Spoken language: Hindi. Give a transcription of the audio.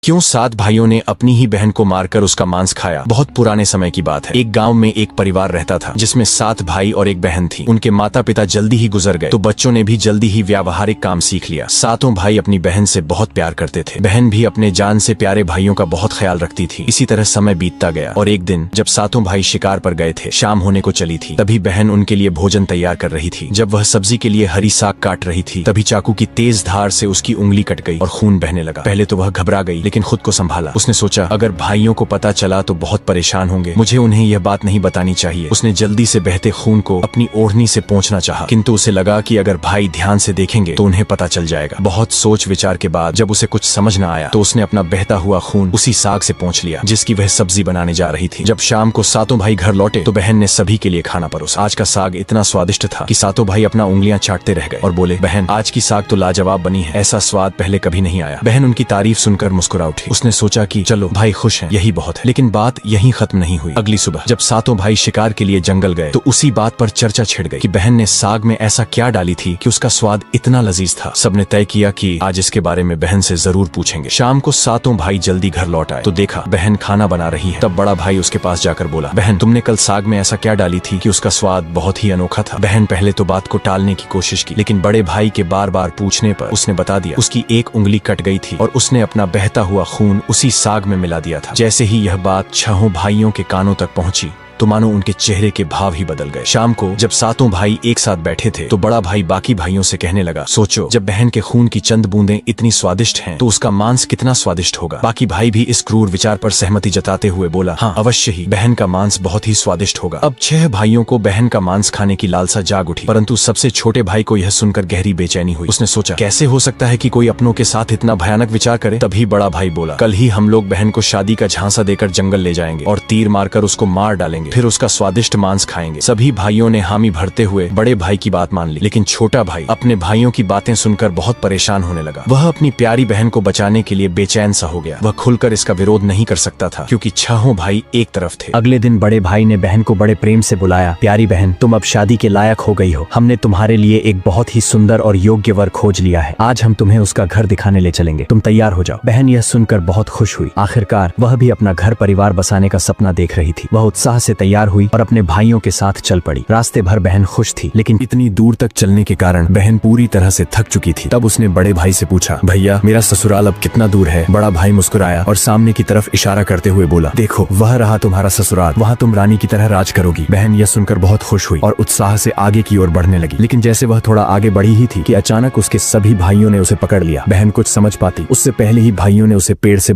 क्यों 7 भाइयों ने अपनी ही बहन को मारकर उसका मांस खाया। बहुत पुराने समय की बात है। एक गांव में एक परिवार रहता था जिसमें 7 भाई और एक बहन थी। उनके माता पिता जल्दी ही गुजर गए तो बच्चों ने भी जल्दी ही व्यावहारिक काम सीख लिया। 7 भाई अपनी बहन से बहुत प्यार करते थे। बहन भी अपने जान से प्यारे भाइयों का बहुत ख्याल रखती थी। इसी तरह समय बीतता गया और एक दिन जब 7 भाई शिकार पर गए थे, शाम होने को चली थी, तभी बहन उनके लिए भोजन तैयार कर रही थी। जब वह सब्जी के लिए हरी साग काट रही थी, तभी चाकू की तेज धार से उसकी उंगली कट गई और खून बहने लगा। पहले तो वह घबरा गई, लेकिन खुद को संभाला। उसने सोचा, अगर भाइयों को पता चला तो बहुत परेशान होंगे, मुझे उन्हें यह बात नहीं बतानी चाहिए। उसने जल्दी से बहते खून को अपनी ओढ़नी से पोंछना चाहा, किंतु उसे लगा कि अगर भाई ध्यान से देखेंगे तो उन्हें पता चल जाएगा। बहुत सोच विचार के बाद जब उसे कुछ समझ न आया तो उसने अपना बहता हुआ खून उसी साग से पोंछ लिया जिसकी वह सब्जी बनाने जा रही थी। जब शाम को 7 भाई घर लौटे तो बहन ने सभी के लिए खाना परोसा। आज का साग इतना स्वादिष्ट था कि 7 भाई अपना उंगलियां चाटते रह गए और बोले, बहन आज की साग तो लाजवाब बनी है, ऐसा स्वाद पहले कभी नहीं आया। बहन उनकी तारीफ सुनकर मुस्कुरा उठी। उसने सोचा कि चलो भाई खुश हैं, यही बहुत है। लेकिन बात यहीं खत्म नहीं हुई। अगली सुबह जब 7 भाई शिकार के लिए जंगल गए तो उसी बात पर चर्चा छिड़ गई कि बहन ने साग में ऐसा क्या डाली थी कि उसका स्वाद इतना लजीज था। सबने तय किया कि आज इसके बारे में बहन से जरूर पूछेंगे। शाम को 7 भाई जल्दी घर लौट आए तो देखा बहन खाना बना रही है। तब बड़ा भाई उसके पास जाकर बोला, बहन तुमने कल साग में ऐसा क्या डाली थी कि उसका स्वाद बहुत ही अनोखा था। बहन पहले तो बात को टालने की कोशिश की, लेकिन बड़े भाई के बार बार पूछने पर उसने बता दिया उसकी एक उंगली कट गई थी और उसने अपना बहता हुआ खून उसी साग में मिला दिया था। जैसे ही यह बात 6 भाइयों के कानों तक पहुंची तो मानो उनके चेहरे के भाव ही बदल गए। शाम को जब 7 भाई एक साथ बैठे थे तो बड़ा भाई बाकी भाइयों से कहने लगा, सोचो जब बहन के खून की चंद बूंदें इतनी स्वादिष्ट हैं तो उसका मांस कितना स्वादिष्ट होगा। बाकी भाई भी इस क्रूर विचार पर सहमति जताते हुए बोला, हाँ अवश्य ही, बहन का मांस बहुत ही स्वादिष्ट होगा। अब 6 भाइयों को बहन का मांस खाने की लालसा जाग उठी, परंतु सबसे छोटे भाई को यह सुनकर गहरी बेचैनी हुई। उसने सोचा, कैसे हो सकता है कि कोई अपनों के साथ इतना भयानक विचार करे। तभी बड़ा भाई बोला, कल ही हम लोग बहन को शादी का झांसा देकर जंगल ले जाएंगे और तीर मारकर उसको मार डालेंगे, फिर उसका स्वादिष्ट मांस खाएंगे। सभी भाइयों ने हामी भरते हुए बड़े भाई की बात मान ली, लेकिन छोटा भाई अपने भाइयों की बातें सुनकर बहुत परेशान होने लगा। वह अपनी प्यारी बहन को बचाने के लिए बेचैन सा हो गया। वह खुलकर इसका विरोध नहीं कर सकता था क्योंकि 6 भाई एक तरफ थे। अगले दिन बड़े भाई ने बहन को बड़े प्रेम से बुलाया, प्यारी बहन तुम अब शादी के लायक हो गई हो। हमने तुम्हारे लिए एक बहुत ही सुंदर और योग्य वर खोज लिया है। आज हम तुम्हें उसका घर दिखाने ले चलेंगे, तुम तैयार हो जाओ। बहन यह सुनकर बहुत खुश हुई। आखिरकार वह भी अपना घर परिवार बसाने का सपना देख रही थी। वह उत्साह से तैयार हुई और अपने भाइयों के साथ चल पड़ी। रास्ते भर बहन खुश थी, लेकिन इतनी दूर तक चलने के कारण बहन पूरी तरह से थक चुकी थी। तब उसने बड़े भाई से पूछा, भैया मेरा ससुराल अब कितना दूर है। बड़ा भाई मुस्कुराया और सामने की तरफ इशारा करते हुए बोला, देखो वह रहा तुम्हारा ससुराल, वहाँ तुम रानी की तरह राज करोगी। बहन यह सुनकर बहुत खुश हुई और उत्साह से आगे की ओर बढ़ने लगी। लेकिन जैसे वह थोड़ा आगे बढ़ी ही थी कि अचानक उसके सभी भाइयों ने उसे पकड़ लिया। बहन कुछ समझ पाती उससे पहले ही भाइयों ने उसे पेड़ से